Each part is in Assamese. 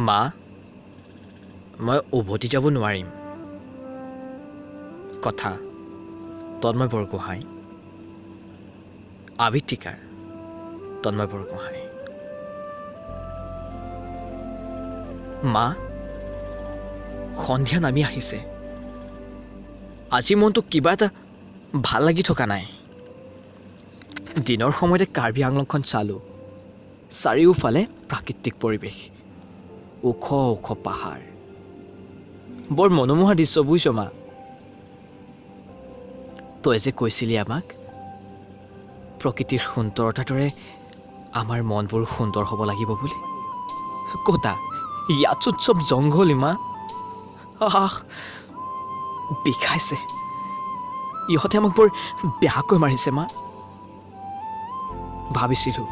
মা মই উভতি যাব নোৱাৰিম। কথা তন্ময় বৰগোহাঁই, আবৃত্তিকাৰ তন্ময় বৰগোহাঁই। মা সন্ধিয়া নামি আহিছে। আজি মনটো কিবা এটা ভাল লাগি থকা নাই। দিনৰ সময়তে কাৰ্বি আংলংখন চালোঁ। চাৰিওফালে প্ৰাকৃতিক পৰিৱেশ, ওখ ওখ পাহাৰ, বৰ মনোমোহা দৃশ্য বুজিছ মা। তই যে কৈছিলি আমাক প্ৰকৃতিৰ সুন্দৰতাৰ দৰে আমাৰ মনবোৰ সুন্দৰ হ'ব লাগিব বুলি। ক'তা ইয়াতচোন চব জংঘল মা। বিষাইছে। ইহঁতে আমাক বৰ বেয়াকৈ মাৰিছে মা। ভাবিছিলোঁ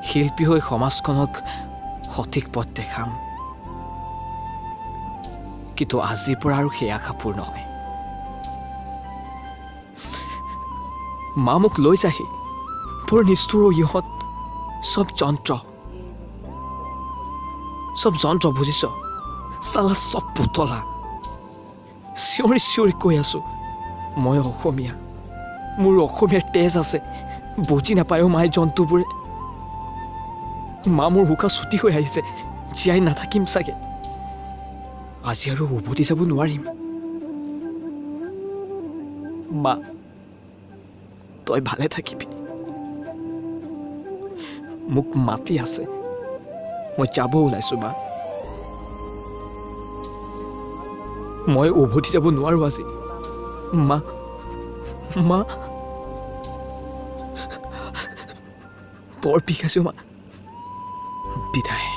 শিল্পী হৈ সমাজখনক সঠিক পথ দেখাম, কিন্তু আজিৰ পৰা আৰু সেই আশা পূৰ্ণ হয়। মা মোক লৈ যাহি বৰ নিষ্ঠুৰ। ইহঁত চব যন্ত্ৰ বুজিছ। চালা চব পুতলা। চিঞৰি চিঞৰি কৈ আছো মই অসমীয়া, মোৰ অসমীয়াৰ তেজ আছে। বুজি নাপায়ো মায়ে জন্তুবোৰে। মা মোৰ উশাহ ছুটি হৈ আহিছে, জীয়াই নাথাকিম চাগে। আজি আৰু উভতি যাব নোৱাৰিম। মা তই ভালে থাকিবি। মোক মাতি আছে, মই যাব ওলাইছো মা। মই উভতি যাব নোৱাৰো আজি। মা মা বৰ বিষাইছো মা। বিদায়।